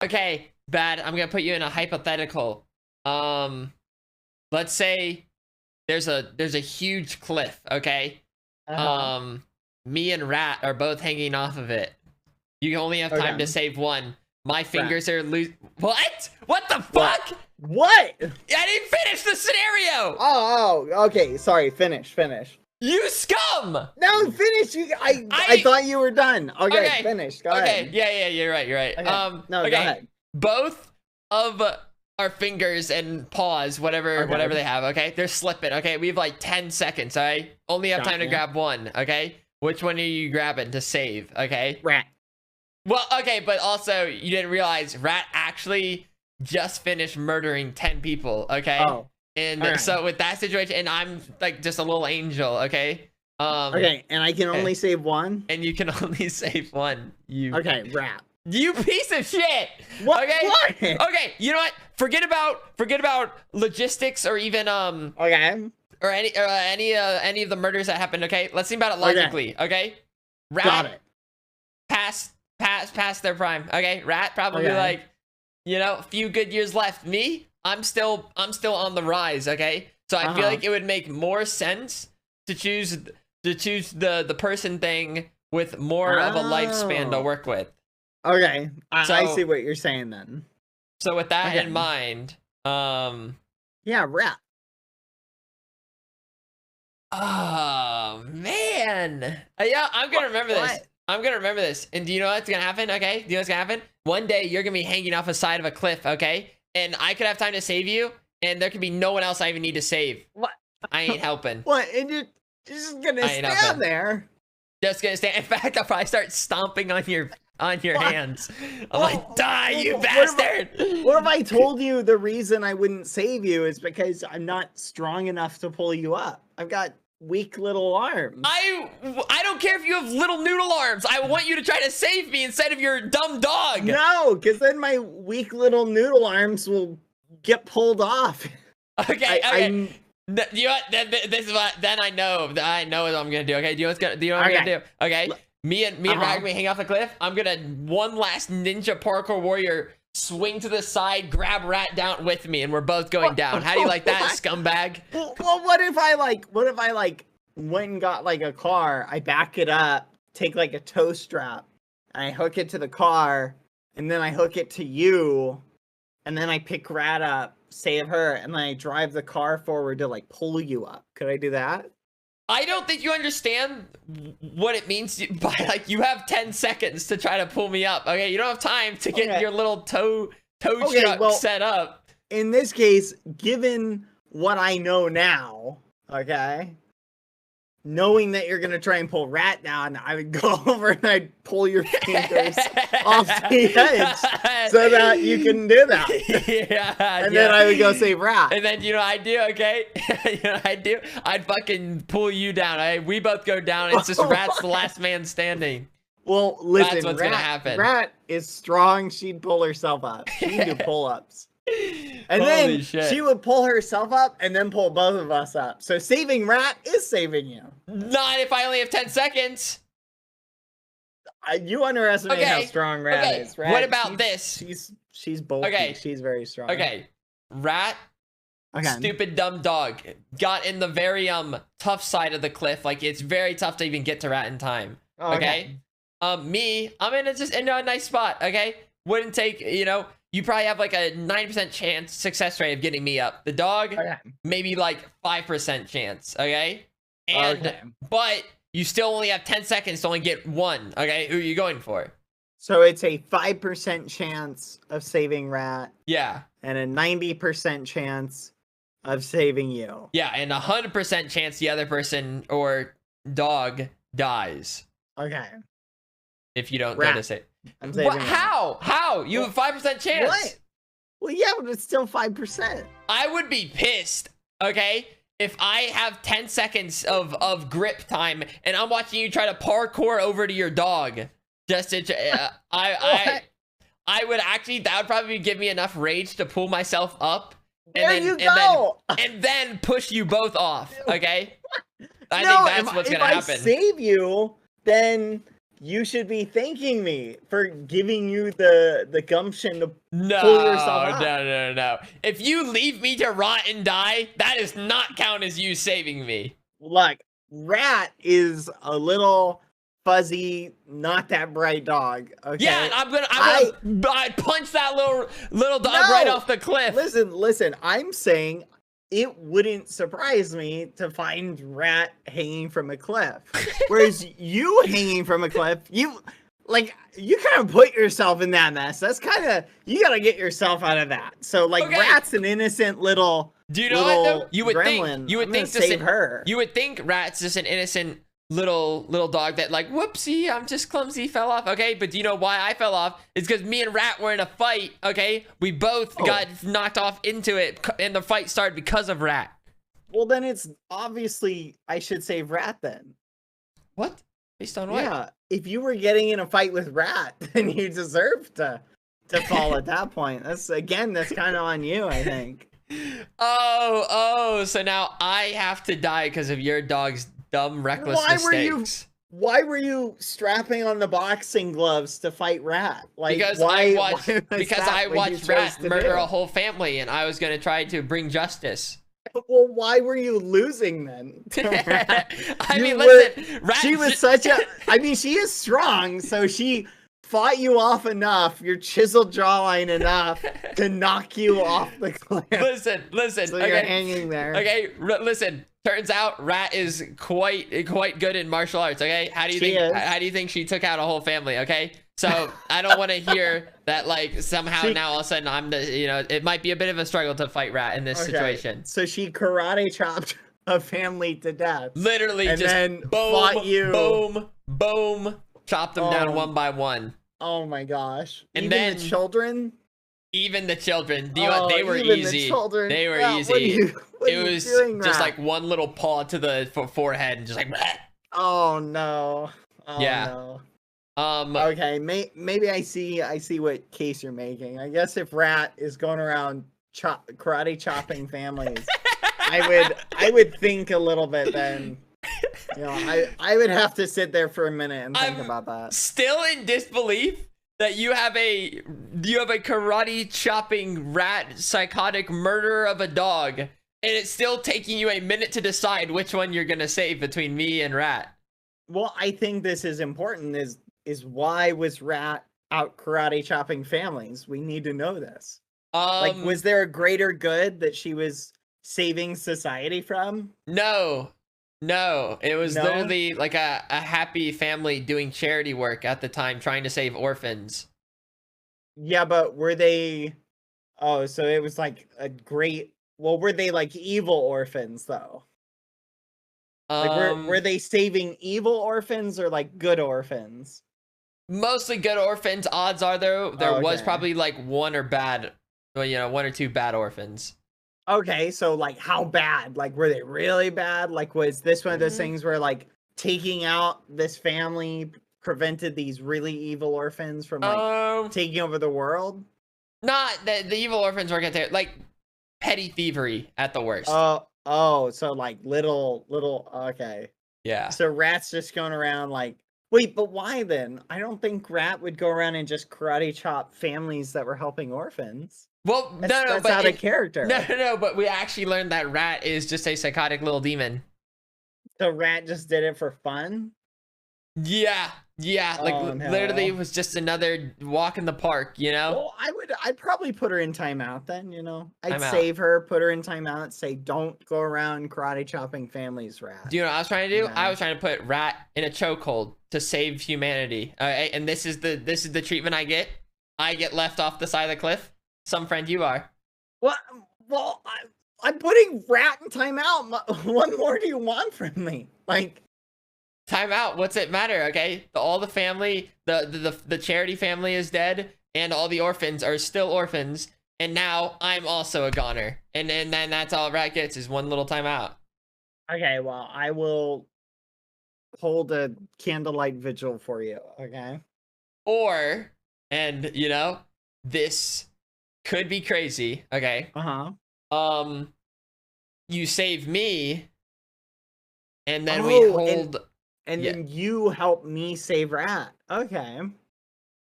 Okay, Bad. I'm gonna put you in a hypothetical. Let's say there's a huge cliff. Okay. Me and Rat are both hanging off of it. You only have time to save one. My fingers are loose. What? What the fuck? What? I didn't finish the scenario. Oh, okay. Sorry. Finish. You scum! No, finish. I thought you were done. Okay, finish. Go ahead. Yeah, you're right. Okay. No, go ahead. Both of our fingers and paws, whatever they have, okay? They're slipping, okay? We have like 10 seconds, all right? Only have time to grab one, okay? Which one are you grabbing to save, okay? Rat. Well, okay, but also, you didn't realize Rat actually just finished murdering 10 people, okay? Oh. And so with that situation, and I'm like just a little angel, okay? Okay, and I can only save one? And you can only save one. Okay, Rat. You piece of shit. What? Okay. What? Okay. You know what? Forget about logistics or even Okay. or any of the murders that happened. Okay. Let's think about it logically. Okay. Rat. Got it. Past their prime. Okay. Rat probably like, a few good years left. Me, I'm still on the rise. Okay. So I feel like it would make more sense to choose the person thing with more of a lifespan to work with. Okay, I see what you're saying then. So with that in mind, yeah, Rat. Oh man, yeah, I'm gonna remember this. I'm gonna remember this. And do you know what's gonna happen? Okay, do you know what's gonna happen? One day you're gonna be hanging off a side of a cliff. Okay, and I could have time to save you, and there could be no one else I even need to save. What? I ain't helping. What? And you're just gonna stand there? Just gonna stand. In fact, I'll probably start stomping on your hands. I'm like, die, you bastard! What if I told you the reason I wouldn't save you is because I'm not strong enough to pull you up? I've got weak little arms. I don't care if you have little noodle arms. I want you to try to save me instead of your dumb dog. No, because then my weak little noodle arms will get pulled off. Okay. You know what? This is what. Then I know what I'm gonna do. Okay. Do you know what I'm gonna do? Okay. Me and Rag hang off a cliff. I'm gonna one last ninja parkour warrior swing to the side, grab Rat down with me, and we're both going down. How do you like that, scumbag? Well, what if I went and got like a car, I back it up, take like a tow strap, and I hook it to the car, and then I hook it to you, and then I pick Rat up, save her, and then I drive the car forward to like pull you up. Could I do that? I don't think you understand what it means by like you have 10 seconds to try to pull me up. Okay, you don't have time to get your little tow truck set up. In this case, given what I know now, okay, knowing that you're gonna try and pull Rat down, I would go over and I'd pull your fingers off the edge so that you can do that. And then I would go save Rat. And then you know what I'd do, okay? You know what I'd do? I'd fucking pull you down. We both go down. It's just Rat's the last man standing. Well, listen, that's what's gonna happen. Rat is strong. She'd pull herself up. She'd do pull-ups. And then she would pull herself up and then pull both of us up. So saving Rat is saving you. Not if I only have 10 seconds. You underestimate how strong Rat is. Rat, what about this? She's bulky. Okay. She's very strong. Okay. Rat, stupid dumb dog, got in the very tough side of the cliff. Like it's very tough to even get to Rat in time. Okay. Me, I'm in a nice spot. Okay. Wouldn't take, you probably have like a 9% success rate of getting me up. The dog, maybe like 5% chance, okay? But you still only have 10 seconds to only get one, okay? Who are you going for? So it's a 5% chance of saving Rat. Yeah. And a 90% chance of saving you. Yeah, and 100% chance the other person or dog dies. Okay. If you don't get to save. How? You have 5% chance. What? Well, yeah, but it's still 5%. I would be pissed, okay, if I have 10 seconds of grip time and I'm watching you try to parkour over to your dog. Just to, I would actually, that would probably give me enough rage to pull myself up. And then push you both off, okay? I think that's what's going to happen. If I save you, then you should be thanking me for giving you the gumption to pull yourself up. No. If you leave me to rot and die, that does not count as you saving me. Look, Rat is a little fuzzy, not that bright dog. Okay. Yeah, I'm gonna punch that little dog right off the cliff. Listen. I'm saying it wouldn't surprise me to find Rat hanging from a cliff. Whereas you hanging from a cliff, you kind of put yourself in that mess. That's kind of, you gotta get yourself out of that. So Rat's an innocent little. Do you know what though? You would gremlin. think save her. You would think Rat's just an innocent little dog that whoopsie, I'm just clumsy, fell off. Okay, but do you know why I fell off? It's because me and Rat were in a fight. Okay, we both got knocked off into it, and the fight started because of Rat. Well, then it's obviously I should save Rat then. What? Based on what? Yeah, if you were getting in a fight with Rat, then you deserve to fall at that point. That's kind of on you, I think. Oh, so now I have to die because of your dog's dumb, reckless mistakes. Why were you strapping on the boxing gloves to fight Rat? Because I watched Rat murder a whole family, and I was going to try to bring justice. Well, why were you losing then? Listen, Rat, she was she is strong, so she fought you off enough, your chiseled jawline enough to knock you off the cliff. Listen. So you're hanging there. Okay, listen. Turns out Rat is quite good in martial arts. Okay, how do you think she took out a whole family? Okay, so I don't want to hear that somehow now all of a sudden I'm it might be a bit of a struggle to fight Rat in this situation. So she karate chopped a family to death. Literally, and just then boom, fought you. boom, chopped them down one by one. Oh my gosh! And even then the children. Even the children, they were easy. They were easy. It was just one little paw to the forehead and just Bleh. Oh no. No. Okay, maybe I see what case you're making. I guess if Rat is going around karate chopping families, I would think a little bit then. I would have to sit there for a minute and think about that. Still in disbelief that you have a karate chopping rat psychotic murderer of a dog, and it's still taking you a minute to decide which one you're gonna save between me and Rat. Well, I think this is important. Is why was Rat out karate chopping families? We need to know this. Was there a greater good that she was saving society from? No, it was literally a happy family doing charity work at the time, trying to save orphans. Yeah, but were they? Oh, so it was a great. Well, were they evil orphans though? Were they saving evil orphans or good orphans? Mostly good orphans. Odds are there was probably one or two bad orphans. Okay, so how bad? Were they really bad? Was this one of those things where taking out this family prevented these really evil orphans from taking over the world? Not that the evil orphans were getting petty thievery at the worst. So little okay. Yeah. So Rat's just going around wait, but why then? I don't think Rat would go around and just karate chop families that were helping orphans. Well, that's out of character. No, but we actually learned that Rat is just a psychotic little demon. So Rat just did it for fun? Yeah. Literally it was just another walk in the park, Well, I'd probably put her in timeout then, I'd save her, put her in timeout, say don't go around karate chopping families, Rat. Do you know what I was trying to do? I was trying to put Rat in a chokehold to save humanity. And this is the treatment I get. I get left off the side of the cliff. Some friend you are. What? Well, I'm putting Rat in timeout. What more do you want from me? Timeout. What's it matter? Okay, all the family, the charity family is dead, and all the orphans are still orphans. And now I'm also a goner, and then that's all Rat gets is one little timeout. Okay, well, I will hold a candlelight vigil for you. Okay. This could be crazy. Okay. You save me, and then we hold and then you help me save Rat. Okay.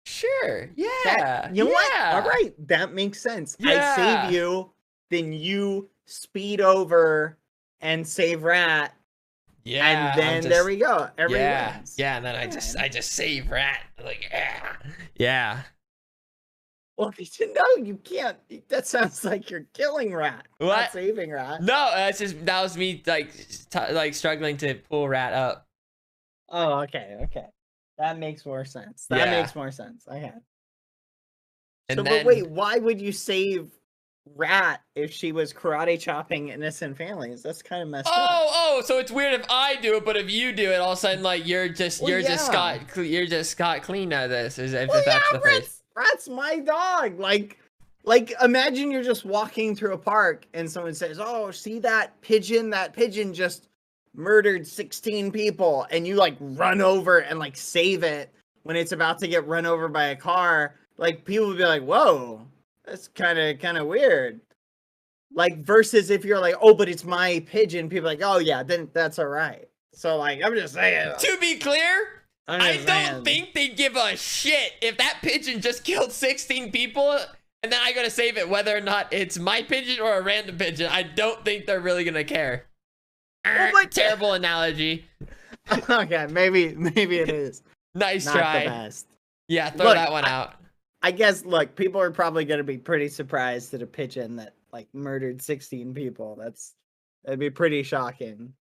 Sure. Yeah. You know what? All right. That makes sense. I save you, then you speed over and save Rat. Yeah. And then there we go. Everyone wins. Yeah. And then I just save Rat. Like, yeah. Well, no, you can't. That sounds like you're killing Rat. What? Not saving Rat. No, that was me like struggling to pull Rat up. Oh, okay. That makes more sense. That makes more sense. Okay. So, but wait, why would you save Rat if she was karate chopping innocent families? That's kind of messed up. Oh, so it's weird if I do it, but if you do it, all of a sudden, like you're just scot clean out of this. If that's the phrase. Rat's my dog. Like imagine you're just walking through a park and someone says, "Oh, see that pigeon? That pigeon just murdered 16 people," and you like run over and like save it when it's about to get run over by a car. Like people would be like, "Whoa, that's kind of weird." Like versus if you're like, "Oh, but it's my pigeon," people are like, "Oh yeah, then that's all right." So like I'm just saying. To be clear, I don't think they give a shit if that pigeon just killed 16 people and then I gotta save it whether or not it's my pigeon or a random pigeon. I don't think they're really gonna care. Well, terrible analogy. Okay, maybe it is. Nice Not try. The best. Yeah, throw that one out. I guess, look, people are probably gonna be pretty surprised at a pigeon that like murdered 16 people. That'd be pretty shocking.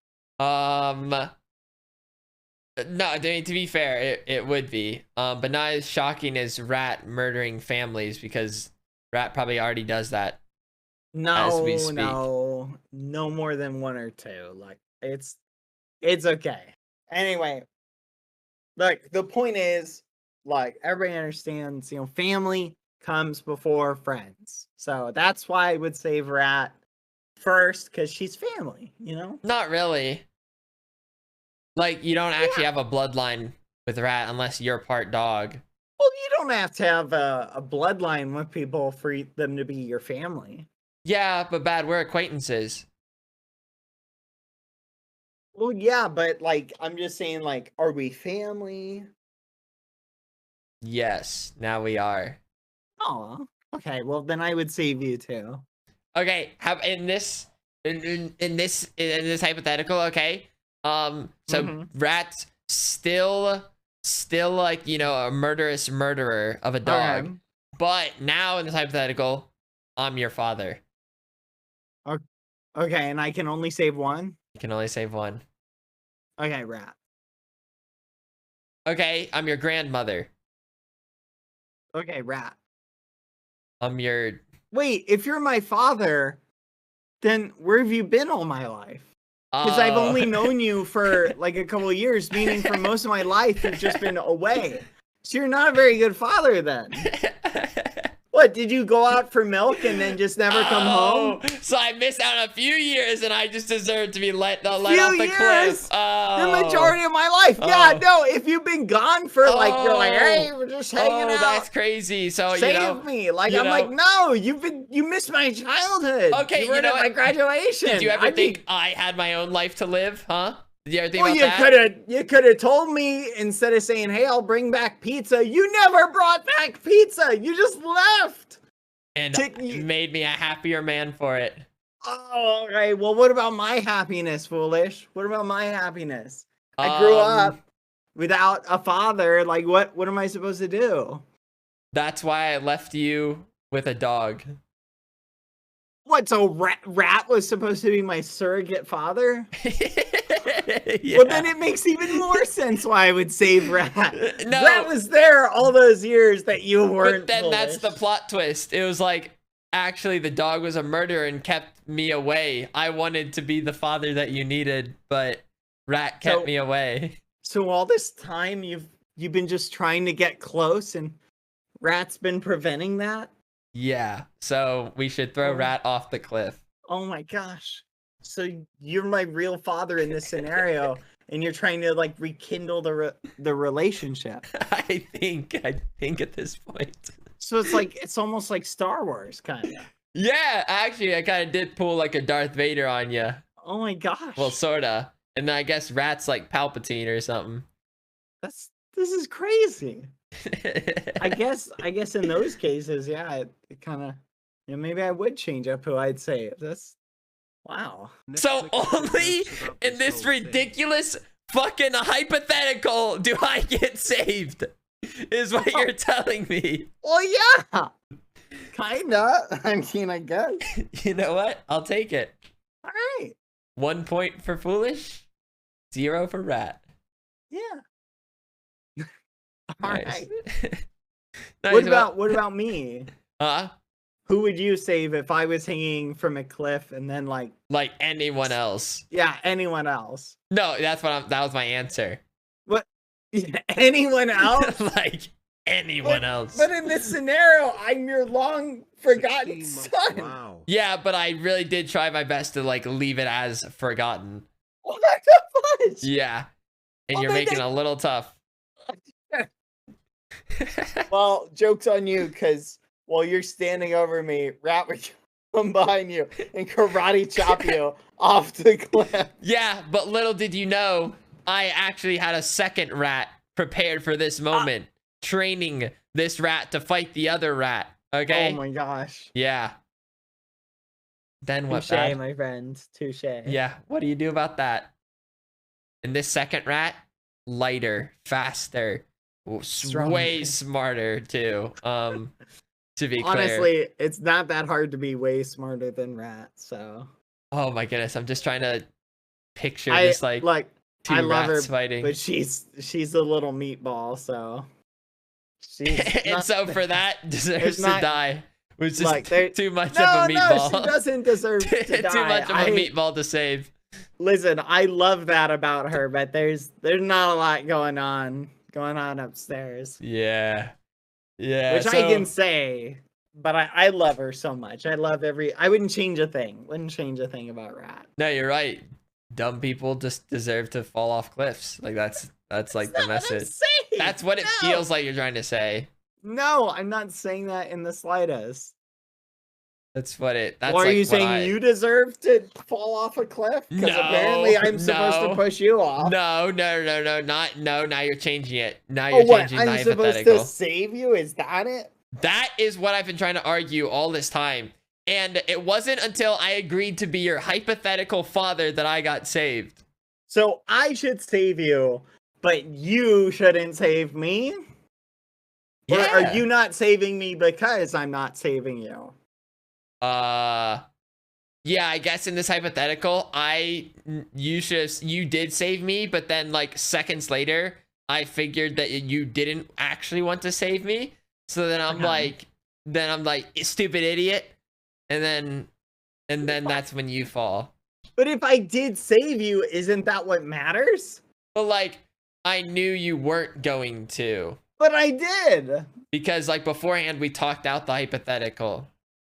No, I mean, to be fair, it would be. But not as shocking as Rat murdering families because Rat probably already does that. No more than one or two. Like it's okay. Anyway, like the point is, like everybody understands, family comes before friends. So that's why I would save Rat first because she's family. Not really. Like, you don't actually have a bloodline with Rat unless you're part dog. Well, you don't have to have a bloodline with people for them to be your family. Yeah, but we're acquaintances. Well, yeah, but, like, I'm just saying, like, are we family? Yes, now we are. Oh, okay. Well, then I would save you, too. Okay, in this hypothetical, okay? So Rat's still like, a murderous murderer of a dog. Okay. But now in this hypothetical, I'm your father. Okay, and I can only save one? You can only save one. Okay, Rat. Okay, I'm your grandmother. Okay, Rat. I'm your... Wait, if you're my father, then where have you been all my life? Because I've only known you for like a couple of years, meaning for most of my life, you've just been away. So you're not a very good father then. What, did you go out for milk and then just never come home? So I missed out a few years and I just deserve to be let off the cliff. The majority of my life. Yeah, no, if you've been gone for like, you're like, hey, we're just hanging out. That's crazy. So, save me. Like, I'm like, no, you missed my childhood. Okay, you know my graduation. Did you ever think I had my own life to live, huh? Did you ever think about that? You could have told me instead of saying, hey, I'll bring back pizza. You never brought back pizza. You just left. And made me a happier man for it. Oh, okay. Well, what about my happiness, foolish? What about my happiness? I grew up without a father. Like, what am I supposed to do? That's why I left you with a dog. What, so Rat was supposed to be my surrogate father? Yeah. Well, then it makes even more sense why I would save Rat. No. Rat was there all those years that you weren't. But then foolish. That's the plot twist. It was like, actually, the dog was a murderer and kept me away. I wanted to be the father that you needed, but Rat kept me away. So all this time, you've been just trying to get close, and Rat's been preventing that? Yeah, so we should throw Rat off the cliff. Oh my gosh. So you're my real father in this scenario, and you're trying to like rekindle the relationship. I think at this point. So it's almost like Star Wars kind of. Yeah, actually, I kind of did pull like a Darth Vader on you. Oh my gosh. Well, sorta. And then I guess rat's like Palpatine or something. This is crazy. I guess in those cases, yeah, it kind of, you know, maybe I would change up who I'd save. That's wow. So only in this ridiculous fucking hypothetical do I get saved, is what you're telling me. Well, yeah, kinda. I mean, I guess. You know what? I'll take it. All right. 1 point for foolish, 0 for rat. Yeah. Nice. Right. Nice. What about me? Who would you save if I was hanging from a cliff and then like anyone else? Yeah, anyone else. No, that was my answer. What? Anyone else? Like anyone else. But in this scenario, I'm your long forgotten son. Wow. Yeah, but I really did try my best to like leave it as forgotten. Oh, that's fudge. Yeah. And you're making it a little tough. Well, joke's on you, because while you're standing over me, Rat would come behind you and karate chop you off the cliff. Yeah, but little did you know, I actually had a second rat prepared for this moment, training this rat to fight the other rat. Okay? Oh my gosh. Yeah. Then what? Touche, my friend. Touche. Yeah, what do you do about that? And this second rat, lighter, faster, way smarter too. To be clear. Honestly, it's not that hard to be way smarter than Rat, so. Oh my goodness, I'm just trying to picture this like two I love rats her fighting. But she's a little meatball, so. And so for that, deserves to die. Which is too much of a meatball. No, she doesn't deserve to die. Too much of a meatball to save. Listen, I love that about her, but there's not a lot going on upstairs. Yeah. Yeah. Which I can say, but I love her so much. I wouldn't change a thing. Wouldn't change a thing about Rat. No, you're right. Dumb people just deserve to fall off cliffs. Like that's like the message. That's what it feels like you're trying to say. No, I'm not saying that in the slightest. That's what it. That's or are like you saying you deserve to fall off a cliff? Because apparently I'm supposed to push you off. No. Now you're changing it. Now you're changing the hypothetical. I'm supposed to save you? Is that it? That is what I've been trying to argue all this time. And it wasn't until I agreed to be your hypothetical father that I got saved. So I should save you, but you shouldn't save me? Yeah. Or are you not saving me because I'm not saving you? Yeah, I guess in this hypothetical, you did save me, but then like seconds later, I figured that you didn't actually want to save me. So then I'm like, stupid idiot. And then that's when you fall. But if I did save you, isn't that what matters? But like, I knew you weren't going to. But I did. Because like beforehand, we talked out the hypothetical.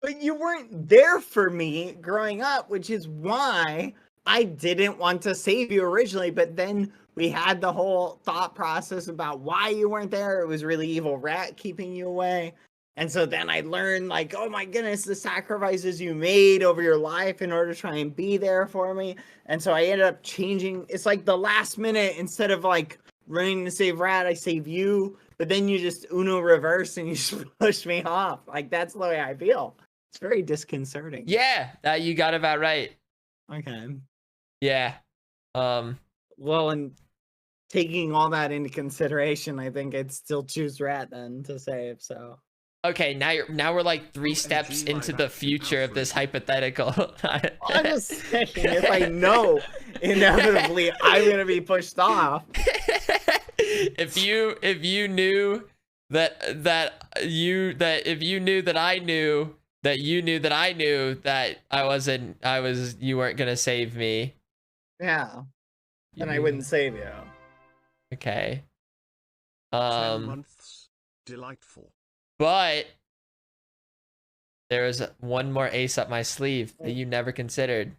But you weren't there for me growing up, which is why I didn't want to save you originally. But then we had the whole thought process about why you weren't there. It was really evil Rat keeping you away. And so then I learned, like, oh my goodness, the sacrifices you made over your life in order to try and be there for me. And so I ended up changing. It's like the last minute, instead of like running to save Rat, I save you. But then you just Uno reverse and you just push me off. Like, that's the way I feel. It's very disconcerting. Yeah, you got it about right. Okay. Yeah. Well, and taking all that into consideration, I think I'd still choose Rat then to save. So. Okay, now we're like 3 steps into the future of this hypothetical. I'm just saying, if I know inevitably I'm gonna be pushed off. If you knew that I knew that you weren't gonna save me. Yeah. Then I wouldn't save you. Okay. 10 months. Delightful. But there was one more ace up my sleeve that you never considered.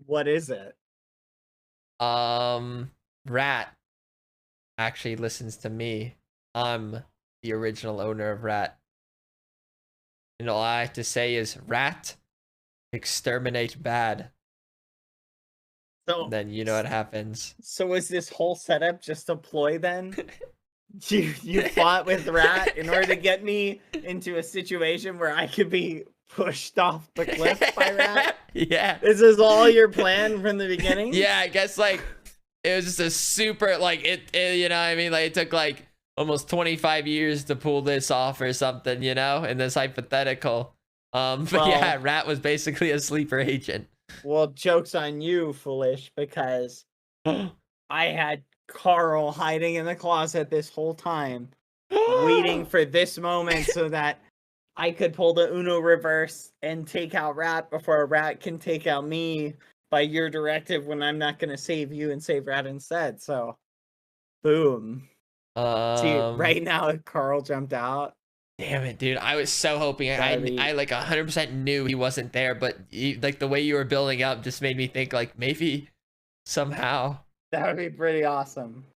What is it? Rat actually listens to me. I'm the original owner of Rat. And all I have to say is, Rat, exterminate bad. So then you know what happens. So was this whole setup just a ploy then? You fought with Rat in order to get me into a situation where I could be pushed off the cliff by Rat? Yeah. This is all your plan from the beginning? Yeah, I guess like it was just a super like it you know what I mean, like it took like almost 25 years to pull this off or something, you know, in this hypothetical. But Well, yeah, Rat was basically a sleeper agent. Well, joke's on you, foolish, because I had Carl hiding in the closet this whole time, waiting for this moment so that I could pull the Uno reverse and take out Rat before Rat can take out me by your directive when I'm not going to save you and save Rat instead. So, boom. See, right now, Carl jumped out. Damn it, dude. I was so hoping I like 100% knew he wasn't there, but like the way you were building up just made me think like maybe somehow. That would be pretty awesome.